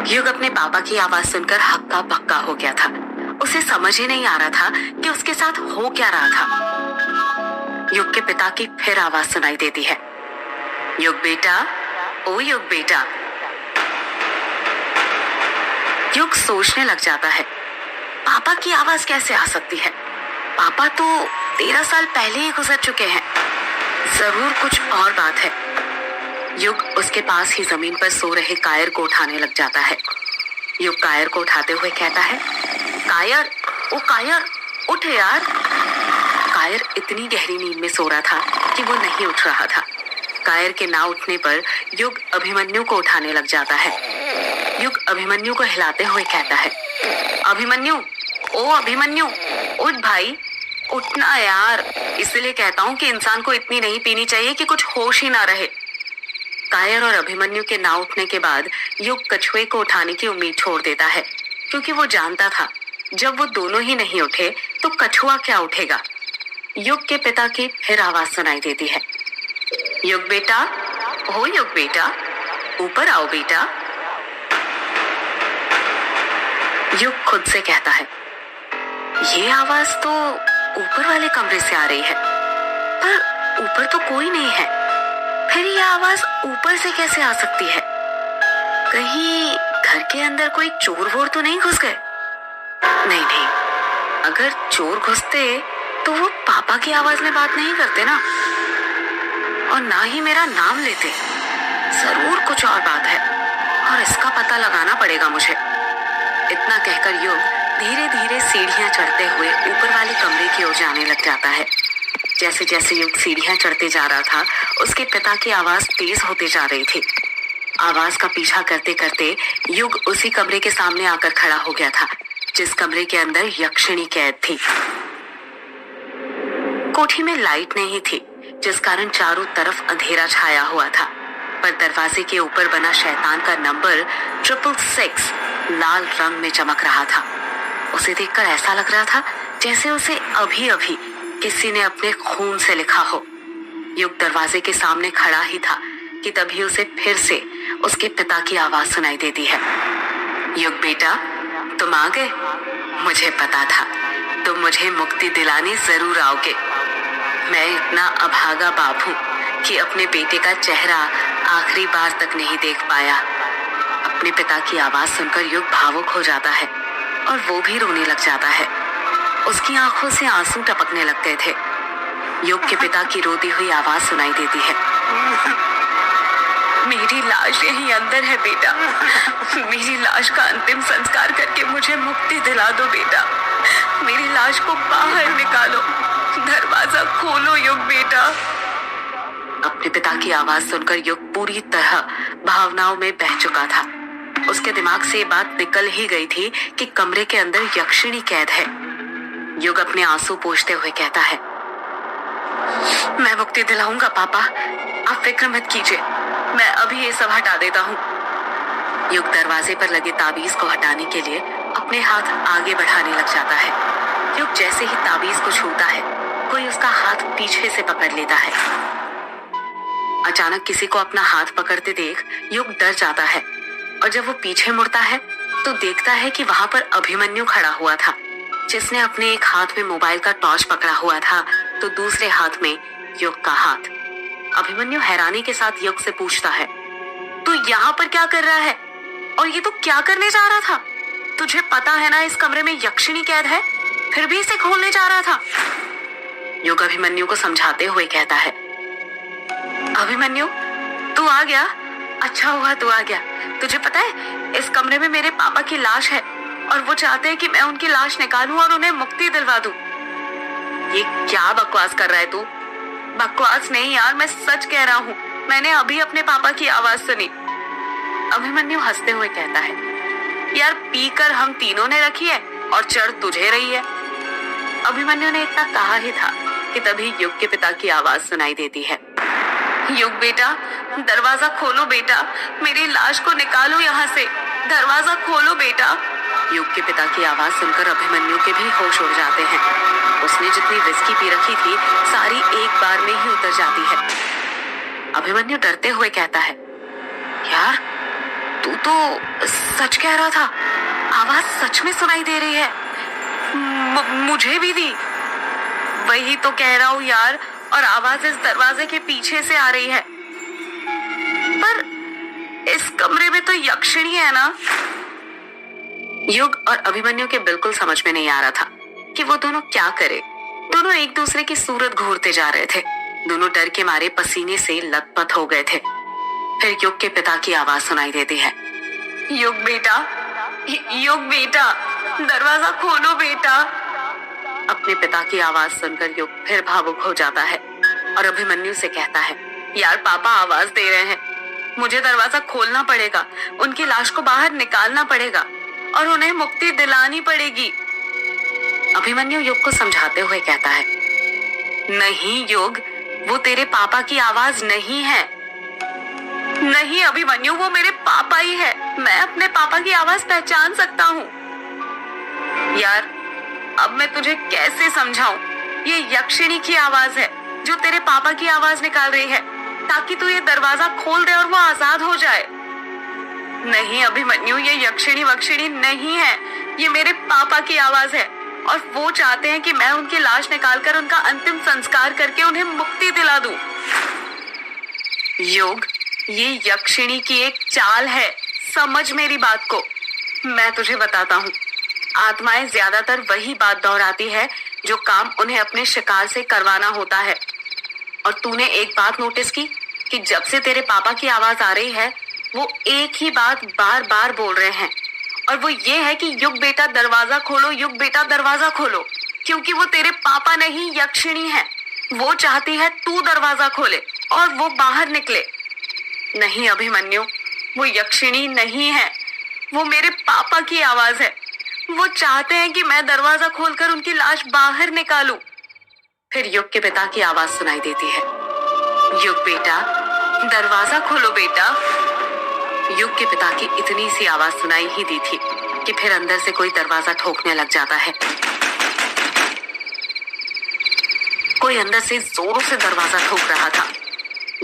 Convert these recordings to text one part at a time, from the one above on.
युग अपने पापा की आवाज सुनकर हक्का बक्का हो गया था। उसे समझ ही नहीं आ रहा था कि उसके साथ हो क्या रहा था। युग के पिता की फिर आवाज सुनाई देती है, युग बेटा, ओ युग बेटा। युग सोचने लग जाता है, पापा की आवाज कैसे आ सकती है? पापा तो 13 साल पहले ही गुजर चुके हैं। जरूर कुछ और बात है। युग उसके पास ही जमीन पर सो रहे कायर को उठाने लग जाता है। युग कायर को उठाते हुए कहता है, कायर, ओ कायर, उठ यार। कायर इतनी गहरी नींद में सो रहा था कि वो नहीं उठ रहा था। कायर के ना उठने पर युग अभिमन्यु को उठाने लग जाता है। युग अभिमन्यु को हिलाते हुए कहता है, अभिमन्यु, ओ अभिमन्यु, उठ भाई, उठना यार। इसलिए कहता हूँ कि इंसान को इतनी नहीं पीनी चाहिए कि कुछ होश ही ना रहे। कायर और अभिमन्यु के ना उठने के बाद युग कछुए को उठाने की उम्मीद छोड़ देता है, क्योंकि वो जानता था जब वो दोनों ही नहीं उठे तो कछुआ क्या उठेगा। युग के पिता की फिर आवाज सुनाई देती है, युग बेटा, हो युग बेटा, ऊपर आओ बेटा। युग खुद से कहता है, ये आवाज तो ऊपर वाले कमरे से आ रही है, पर ऊपर तो कोई नहीं है। फिर ये आवाज ऊपर से कैसे आ सकती है? कहीं घर के अंदर कोई चोर वोर तो नहीं घुस गए? नहीं नहीं, अगर चोर घुसते तो वो पापा की आवाज में बात नहीं करते ना, और ना ही मेरा नाम लेते। जरूर कुछ और बात है और इसका पता लगाना पड़ेगा मुझे। इतना कहकर युग धीरे धीरे सीढ़ियां चढ़ते हुए ऊपर वाले कमरे की ओर जाने लग जाता है। जैसे जैसे युग सीढ़ियां चढ़ते जा रहा था, उसके पिता की आवाज तेज होते जा रही थी। आवाज का पीछा करते करते युग उसी कमरे के सामने आकर खड़ा हो गया था जिस कमरे के अंदर यक्षिणी कैद थी। कोठी में लाइट नहीं थी, जिस कारण चारों तरफ अंधेरा छाया हुआ था, पर दरवाजे के ऊपर बना शैतान का नंबर 666 लाल रंग में चमक रहा था। उसे देखकर ऐसा लग रहा था जैसे उसे अभी अभी किसी ने अपने खून से लिखा हो। युग दरवाजे के सामने खड़ा ही था कि तभी उसे फिर से उसके पिता की आवाज सुनाई देती है, युग बेटा, तुम आ गए। मुझे पता था तुम मुझे मुक्ति दिलाने जरूर आओगे। मैं इतना अभागा बाप हूं कि अपने बेटे का चेहरा आखिरी बार तक नहीं देख पाया। अपने पिता की आवाज सुनकर युग भावुक हो जाता है और वो भी रोने लग जाता है। उसकी आंखों से आंसू टपकने लगते थे। युग के पिता की रोती हुई आवाज सुनाई देती है, मेरी लाश यहीं अंदर है बेटा। मेरी लाश का अंतिम संस्कार करके मुझे मुक्ति दिला दो बेटा। मेरी लाश को बाहर निकालो, दरवाजा खोलो युग बेटा। अपने पिता की आवाज सुनकर युग पूरी तरह भावनाओं में बह चुका था। उसके दिमाग से ये बात निकल ही गई थी कि कमरे के अंदर यक्षिणी कैद है। युग अपने आंसू पोंछते हुए कहता है, मैं मुक्ति दिलाऊंगा पापा, आप फिक्र मत कीजिए, मैं अभी ये सब हटा देता हूँ। युग दरवाजे पर लगे ताबीज को हटाने के लिए अपने हाथ आगे बढ़ाने लग जाता है। युग जैसे ही ताबीज को छूता है, कोई उसका हाथ पीछे से पकड़ लेता है। अचानक किसी को अपना हाथ पकड़ते देख युग डर जाता है, और जब वो पीछे मुड़ता है तो देखता है कि वहां पर अभिमन्यु खड़ा हुआ था, जिसने अपने एक हाथ में मोबाइल का टॉर्च पकड़ा हुआ था तो दूसरे हाथ में युग का हाथ। अभिमन्यु हैरानी के साथ युग से पूछता है, तू यहाँ पर क्या कर रहा है? और ये तू क्या करने जा रहा था? तुझे पता है ना इस कमरे में यक्षिणी कैद है, फिर भी इसे खोलने जा रहा था। युग अभिमन्यु को समझाते हुए कहता है, अभिमन्यु, तू आ गया, अच्छा हुआ तू आ गया। तुझे पता है इस कमरे में मेरे पापा की लाश है और वो चाहते हैं कि मैं उनकी लाश निकालूं और उन्हें मुक्ति दिलवा दूं। ये क्या बकवास कर रहा है तू? बकवास नहीं यार, मैं सच कह रहा हूँ, मैंने अभी अपने पापा की आवाज सुनी। अभिमन्यु हंसते हुए कहता है, यार पीकर हम तीनों ने रखी है और चढ़ तुझे रही है। अभिमन्यु ने इतना कहा ही था कि तभी युग के पिता की आवाज सुनाई देती है, युग बेटा, दरवाजा खोलो बेटा, मेरी लाश को निकालो यहाँ से, दरवाजा खोलो बेटा। युग के पिता की आवाज सुनकर अभिमन्यु के भी होश उड़ जाते हैं। उसने जितनी विस्की पी रखी थी सारी एक बार में ही उतर जाती है। अभिमन्यु डरते हुए कहता है, यार तू तो सच कह रहा था, आवाज सच में सुनाई दे रही है। मुझे भी दी। वही तो कह रहा हूँ यार, और आवाज इस दरवाजे के पीछे से आ रही है। पर इस कमरे में तो यक्षिणी है ना। युग और अभिमन्यु के बिल्कुल समझ में नहीं आ रहा था कि वो दोनों क्या करे। दोनों एक दूसरे की सूरत घूरते जा रहे थे। दोनों डर के मारे पसीने से लथपथ हो गए थे। फिर युग के पिता की आवाज सुनाई देती है, युग बेटा, युग बेटा, दरवाजा खोलो बेटा। अपने पिता की आवाज सुनकर युग फिर भावुक हो जाता है और अभिमन्यु से कहता है, यार पापा आवाज दे रहे हैं, मुझे दरवाजा खोलना पड़ेगा, उनकी लाश को बाहर निकालना पड़ेगा और उन्हें मुक्ति दिलानी पड़ेगी। अभिमन्यु युग को समझाते हुए कहता है, नहीं युग, वो तेरे पापा की आवाज नहीं है। नहीं अभिमन्यु, वो मेरे पापा ही है। मैं अपने पापा की आवाज पहचान सकता हूँ। यार अब मैं तुझे कैसे समझाऊं, ये यक्षिणी की आवाज है जो तेरे पापा की आवाज निकाल रही है, ताकि तू ये दरवाजा खोल दे और वो आजाद हो जाए। नहीं अभिमन्यु, ये यक्षिणी वक्षिणी नहीं है, ये मेरे पापा की आवाज है और वो चाहते हैं कि मैं उनकी लाश निकालकर उनका अंतिम संस्कार करके उन्हें मुक्ति दिला दूं। योग, ये यक्षिणी की एक चाल है, समझ मेरी बात को। मैं तुझे बताता हूँ, आत्माएं ज्यादातर वही बात दोहराती है जो काम उन्हें अपने शिकार से करवाना होता है। और तूने एक बात नोटिस की कि जब से तेरे पापा की आवाज आ रही है, वो एक ही बात बार बार बोल रहे हैं, और वो ये है कि युग बेटा दरवाजा खोलो, युग बेटा दरवाजा खोलो, क्योंकि वो तेरे पापा नहीं यक्षिणी है। वो चाहती है तू दरवाजा खोले और वो बाहर निकले। नहीं अभिमन्यु, वो यक्षिणी नहीं है, वो मेरे पापा की आवाज है। वो चाहते हैं कि मैं दरवाजा खोलकर उनकी लाश बाहर निकालूं। फिर युग के पिता की आवाज सुनाई देती है, युग बेटा दरवाजा खोलो बेटा। युग के पिता की इतनी सी आवाज सुनाई ही दी थी कि फिर अंदर से कोई दरवाजा ठोकने लग जाता है। कोई अंदर से जोरों से दरवाजा ठोक रहा था।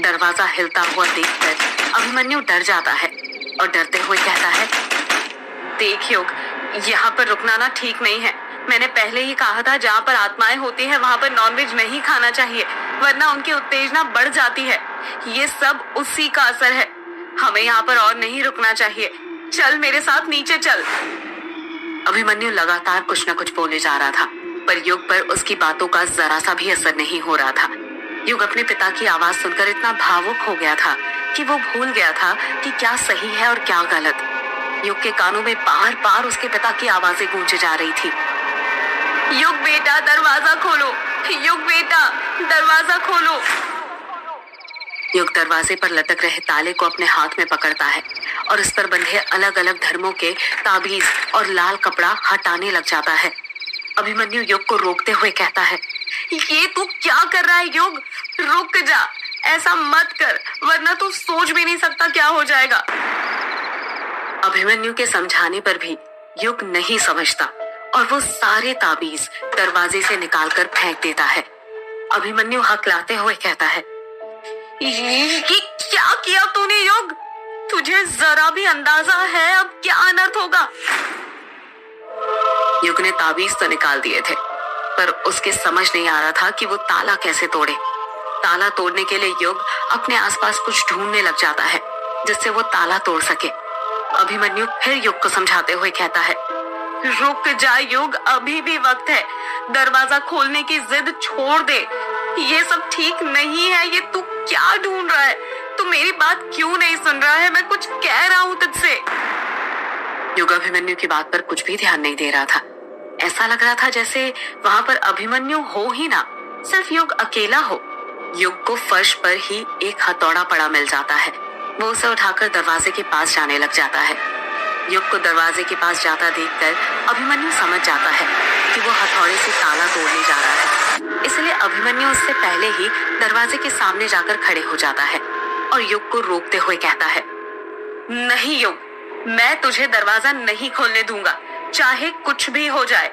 दरवाजा हिलता हुआ देखकर अभिमन्यु डर जाता है और डरते हुए कहता है, देख युग, यहाँ पर रुकना ना ठीक नहीं है। मैंने पहले ही कहा था, जहाँ पर आत्माएं होती हैं वहां पर नॉनवेज नहीं खाना चाहिए, वरना उनकी उत्तेजना बढ़ जाती है। ये सब उसी का असर है। हमें यहाँ पर और नहीं रुकना चाहिए। चल मेरे साथ नीचे चल। अभिमन्यु लगातार कुछ न कुछ बोले जा रहा था, पर युग पर उसकी बातों का जरा सा भी असर नहीं हो रहा था। युग अपने पिता की आवाज सुनकर इतना भावुक हो गया था कि वो भूल गया था कि क्या सही है और क्या गलत। युग के कानों में बार बार उसके पिता की आवाजें गूंजे जा रही थी, युग बेटा दरवाजा खोलो, युग बेटा दरवाजा खोलो। युग दरवाजे पर लटक रहे ताले को अपने हाथ में पकड़ता है और उस पर बंधे अलग अलग धर्मों के ताबीज और लाल कपड़ा हटाने लग जाता है। अभिमन्यु युग को रोकते हुए कहता है, ये तू क्या कर रहा है युग? रुक जा, ऐसा मत कर, वरना तू सोच भी नहीं सकता क्या हो जाएगा। अभिमन्यु के समझाने पर भी युग नहीं समझता और वो सारे ताबीज दरवाजे से निकालकर फेंक देता है। अभिमन्यु हकलाते हुए कहता है, ये क्या किया तूने युग? तुझे जरा भी अंदाजा है अब क्या अनर्थ होगा? युग ने ताबीज तो निकाल दिए थे, पर उसके समझ नहीं आ रहा था कि वो ताला कैसे तोड़े। ताला तोड़ने के लिए युग अपने आसपास कुछ ढूंढने लग जाता है जिससे वो ताला तोड़ सके। अभिमन्यु फिर युग को समझाते हुए कहता है, रुक जा युग, अभी भी वक्त है। दरवाजा खोलने की जिद छोड़ दे। ये सब ठीक नहीं है। ये तू क्या ढूंढ रहा है? तू मेरी बात क्यों नहीं सुन रहा है? मैं कुछ कह रहा हूँ तुझसे। युग अभिमन्यु की बात पर कुछ भी ध्यान नहीं दे रहा था। ऐसा लग रहा था जैसे वहां पर अभिमन्यु हो ही ना, सिर्फ युग अकेला हो। युग को फर्श पर ही एक हथौड़ा पड़ा मिल जाता है। वो उसे उठाकर दरवाजे के पास जाने लग जाता है। युग को दरवाजे के पास जाता देखकर अभिमन्यु समझ जाता है कि वो हथौड़े से ताला तोड़ने जा रहा है। इसलिए अभिमन्यु उससे पहले ही दरवाजे के सामने जाकर खड़े हो जाता है और युग को रोकते हुए कहता है, नहीं युग, मैं तुझे दरवाजा नहीं खोलने दूंगा, चाहे कुछ भी हो जाए।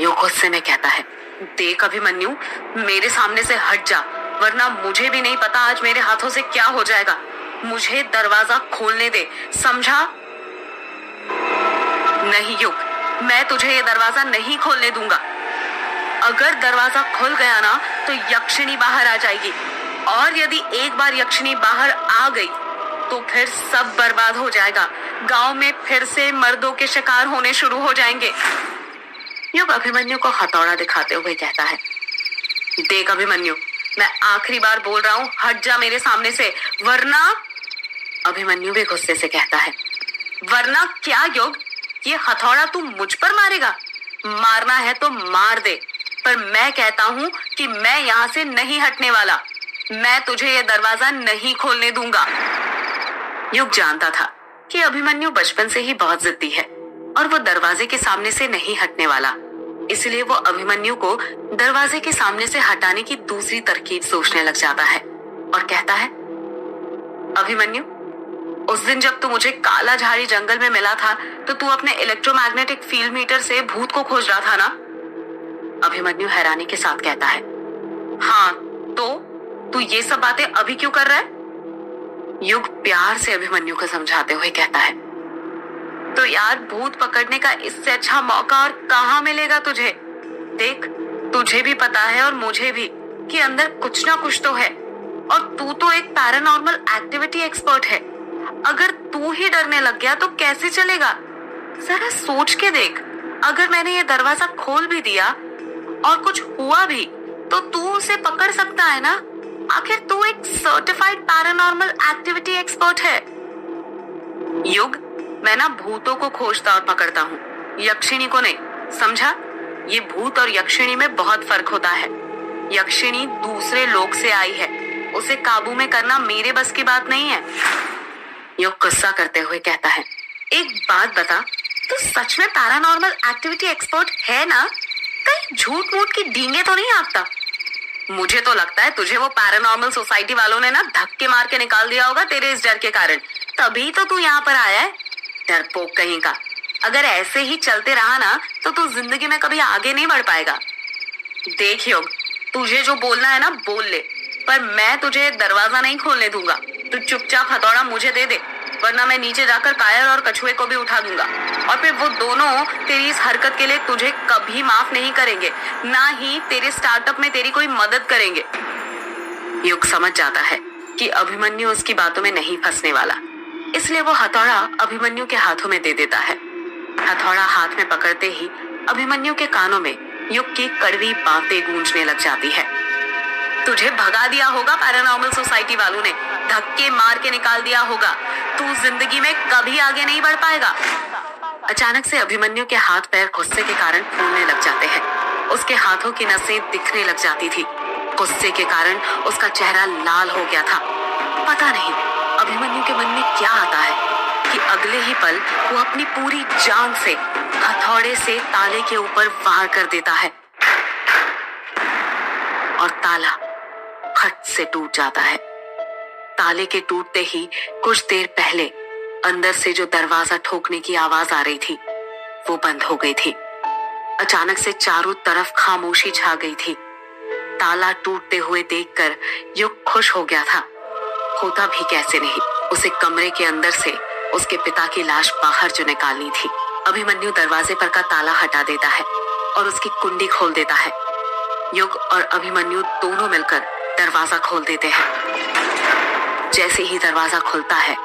युग गुस्से में कहता है, देख अभिमन्यु, मेरे सामने से हट जा, वरना मुझे भी नहीं पता आज मेरे हाथों से क्या हो जाएगा। मुझे दरवाजा खोलने दे, समझा? नहीं युग, मैं तुझे ये दरवाजा नहीं खोलने दूंगा। अगर दरवाजा खुल गया ना तो यक्षिणी बाहर आ जाएगी, और यदि एक बार यक्षिणी बाहर आ गई तो फिर सब बर्बाद हो जाएगा। गांव में फिर से मर्दों के शिकार होने शुरू हो जाएंगे। युग अभिमन्यु को हथौड़ा दिखाते हुए कहता है, देख अभिमन्यु, मैं आखिरी बार बोल रहा हूँ, हट जा मेरे सामने से, वरना। अभिमन्यु भी गुस्से से कहता है, वरना क्या युग? ये हथौड़ा तू मुझ पर मारेगा? मारना है तो मार दे, पर मैं कहता हूँ कि मैं यहाँ से नहीं हटने वाला। मैं तुझे ये दरवाजा नहीं खोलने दूंगा। युग जानता था कि अभिमन्यु बचपन से ही बहुत जिद्दी है और वो दरवाजे के सामने से नहीं हटने वाला। इसलिए वो अभिमन्यु को दरवाजे के सामने से हटाने की दूसरी तरकीब सोचने लग जाता है और कहता है, अभिमन्यु, उस दिन जब तू मुझे काला झाड़ी जंगल में मिला था तो तू अपने इलेक्ट्रोमैग्नेटिक फील्ड मीटर से भूत को खोज रहा था ना? अभिमन्यु हैरानी के साथ कहता है, हाँ, तो तू ये सब बातें अभी क्यों कर रहा है? युग प्यार से अभिमन्यु को समझाते हुए कहता है, तो यार, भूत पकड़ने का इससे अच्छा मौका और कहाँ मिलेगा तुझे? देख, तुझे भी पता है और मुझे भी कि अंदर कुछ ना कुछ तो है, और तू तो एक पैरानॉर्मल एक्टिविटी एक्सपर्ट है। अगर तू ही डरने लग गया तो कैसे चलेगा? जरा सोच के देख, अगर मैंने ये दरवाजा खोल भी दिया और कुछ हुआ भी तो तू उसे पकड़ सकता है ना? आखिर तू एक सर्टिफाइड पैरानॉर्मल एक्टिविटी एक्सपर्ट है। युग, मैं ना भूतों को खोजता और पकड़ता हूँ, यक्षिणी को नहीं, समझा? ये भूत और यक्षिणी में बहुत फर्क होता है। यक्षिणी दूसरे लोक से आई है, उसे काबू में करना मेरे बस की बात नहीं है। युग गुस्सा करते हुए कहता है, एक बात बता, तू सच में पैरानॉर्मल एक्टिविटी एक्सपर्ट है ना? कहीं झूठ मूठ की डींगे तो नहीं आपता? मुझे तो लगता है तुझे वो पैरानॉर्मल सोसाइटी वालों ने ना धक्के मार के निकाल दिया होगा तेरे इस डर के कारण, तभी तो तू यहाँ पर आया है, डरपोक कहीं का। अगर ऐसे ही चलते रहा ना तो तू जिंदगी में कभी आगे नहीं बढ़ पाएगा। देख युग, तुझे जो बोलना है ना बोल ले, पर मैं तुझे दरवाजा नहीं खोलने दूंगा। तू चुपचाप हथौड़ा मुझे दे दे, वरना मैं नीचे जाकर कायर और कछुए को भी उठा दूंगा, और फिर वो दोनों तेरी इस हरकत के लिए तुझे कभी माफ नहीं करेंगे, ना ही तेरे स्टार्टअप में तेरी कोई मदद करेंगे। युग समझ जाता है कि अभिमन्यु उसकी बातों में नहीं फंसने वाला, इसलिए वो हथौड़ा अभिमन्यु के हाथों में दे देता है। हथौड़ा हाथ में पकड़ते ही अभिमन्यु के कानों में युग की कड़वी बातें गूंजने लग जाती है। तुझे भगा दिया होगा पैरानॉर्मल सोसाइटी वालों ने, धक्के मार के निकाल दिया होगा, तू जिंदगी में कभी आगे नहीं बढ़ पाएगा। अचानक से अभिमन्यु के हाथ पैर गुस्से के कारण फूलने लग जाते हैं। उसके हाथों की नसें दिखने लग जाती थी। गुस्से के कारण उसका चेहरा लाल हो गया था। पता नहीं अभिमन्यु के मन में क्या आता है कि अगले ही पल वो अपनी पूरी जान से हथौड़े से ताले के ऊपर वार कर देता है और ताला खट से टूट जाता है। ताले के टूटते ही कुछ देर पहले अंदर से जो दरवाजा ठोकने की आवाज आ रही थी वो बंद हो गई थी। अचानक से चारों तरफ खामोशी छा गई थी। ताला टूटते हुए देखकर युग खुश हो गया था। होता भी कैसे नहीं, उसे कमरे के अंदर से उसके पिता की लाश बाहर जो निकालनी थी। अभिमन्यु दरवाजे पर का ताला हटा देता है और उसकी कुंडी खोल देता है। युग और अभिमन्यु दोनों मिलकर दरवाजा खोल देते हैं। जैसे ही दरवाजा खुलता है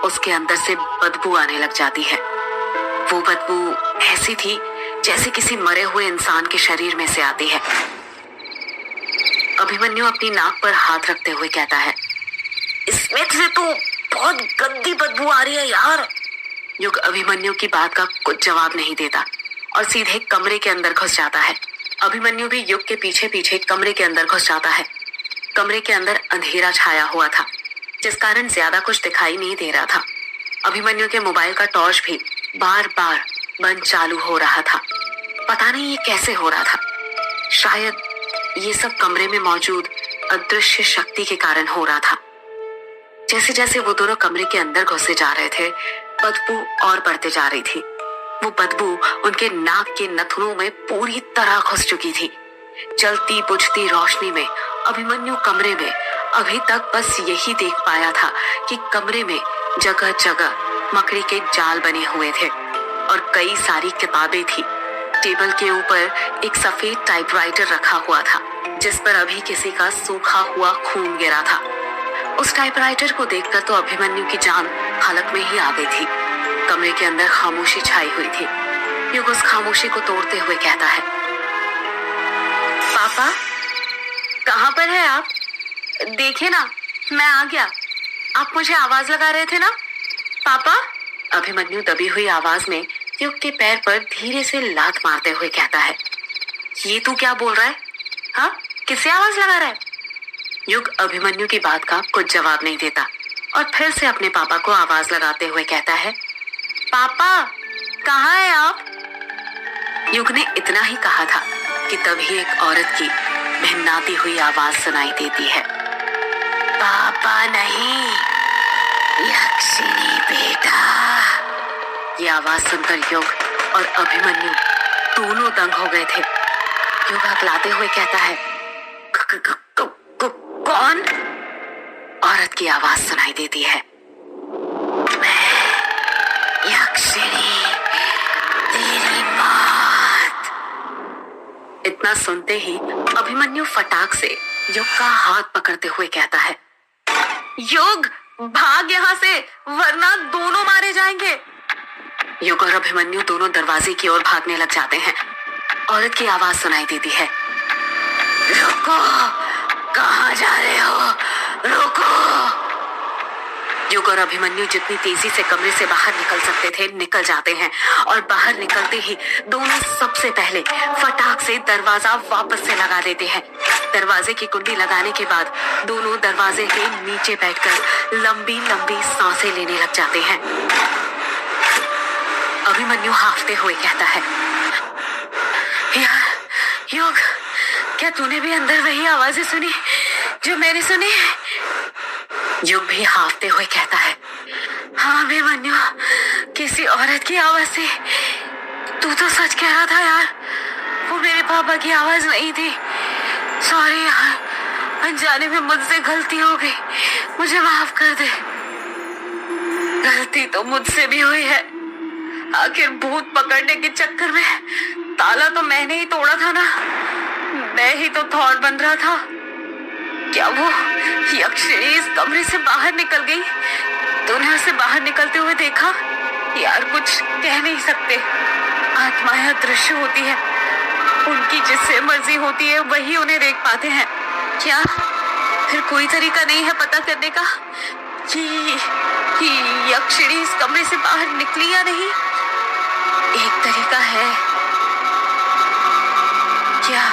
उसके अंदर से बदबू आने लग जाती है। वो बदबू ऐसी थी जैसे किसी मरे हुए इंसान के शरीर में से आती है। अभिमन्यु अपनी नाक पर हाथ रखते हुए कहता है, इसमें से तो बहुत गंदी बदबू आ रही है यार। युग अभिमन्यु की बात का कुछ जवाब नहीं देता और सीधे कमरे के अंदर घुस जाता है। अभिमन्यु भी युग के पीछे पीछे कमरे के अंदर घुस जाता है। कमरे के अंदर अंधेरा छाया हुआ था जिस कारण ज्यादा कुछ दिखाई नहीं दे रहा था। अभिमन्यु के मोबाइल का टॉर्च भी बार बार बंद चालू हो रहा था। पता नहीं ये कैसे हो रहा था। शायद ये सब कमरे में मौजूद अदृश्य शक्ति के कारण हो रहा था। जैसे जैसे वो दोनों कमरे के अंदर घुसे जा रहे थे बदबू और बढ़ते जा रही थी। वो बदबू उनके नाक के नथुनों में पूरी तरह घुस चुकी थी। जलती बुझती रोशनी में अभिमन्यु कमरे में अभी तक बस यही देख पाया था कि कमरे में जगह जगह मकड़ी के जाल बने हुए थे और कई सारी किताबें थी। टेबल के ऊपर एक सफेद टाइपराइटर रखा हुआ था जिस पर अभी किसी का सूखा हुआ खून गिरा था। उस टाइपराइटर को देखकर तो अभिमन्यु की जान हलक में ही आ गई थी। कमरे के अंदर खामोशी छाई हुई थी। युग उस खामोशी को तोड़ते हुए कहता है, पापा कहाँ पर है आप? देखिए ना, मैं आ गया। आप मुझे आवाज लगा रहे थे ना पापा? अभिमन्यु दबी हुई आवाज में युग के पैर पर धीरे से लात मारते हुए कहता है, ये तू क्या बोल रहा है? हाँ, किससे आवाज लगा रहा है? युग अभिमन्यु की बात का कुछ जवाब नहीं देता और फिर से अपने पापा को आवाज लगाते हुए कहता है, पापा कहाँ है आप? युग ने इतना ही कहा था कि तभी एक औरत की भिन्नाती हुई आवाज सुनाई देती है, पापा नहीं, यक्षिणी बेटा। ये आवाज सुनकर युग और अभिमन्यु दोनों दंग हो गए थे। युग हकलाते हुए कहता है, कौन? औरत की आवाज सुनाई देती है, मैं यक्षिणी, तेरी मौत। इतना सुनते ही अभिमन्यु फटाक से युग का हाथ पकड़ते हुए कहता है, युग भाग यहाँ से वरना दोनों मारे जाएंगे। युग और अभिमन्यु दोनों दरवाजे की ओर भागने लग जाते हैं। औरत की आवाज सुनाई देती है, रुको, कहाँ जा रहे हो? रुको। युग और अभिमन्यु जितनी तेजी से कमरे से बाहर निकल सकते थे निकल जाते हैं और बाहर निकलते ही दोनों सबसे पहले फटाक से दरवाजा वापस से लगा देते हैं। दरवाजे की कुंडी लगाने के बाद दोनों दरवाजे के नीचे बैठकर लंबी लंबी सांसें लेने लग जाते हैं। अभिमन्यु हाफते हुए कहता है, यार युग, क्या तूने भी अंदर वही आवाजें सुनी जो मैंने सुनी? युग भी हाफते हुए कहता है, हाँ अभिमन्यु, किसी औरत की आवाज से। तू तो सच कह रहा था यार, वो मेरे पापा की आवाज नहीं थी। सॉरी यार, अनजाने में मुझसे गलती हो गई, मुझे माफ कर दे। गलती तो मुझसे भी हुई है, आखिर भूत पकड़ने के चक्कर में ताला तो मैंने ही तोड़ा था ना, मैं ही तो थॉट बन रहा था। क्या वो यक्षिणी इस कमरे से बाहर निकल गई? तूने उसे बाहर निकलते हुए देखा? यार कुछ कह नहीं सकते, आत्माएं अदृश्य होती है, उनकी जिससे मर्जी होती है वही उन्हें देख पाते हैं। क्या फिर कोई तरीका नहीं है पता करने का कि यक्षिणी इस कमरे से बाहर निकली या नहीं? एक तरीका है। क्या?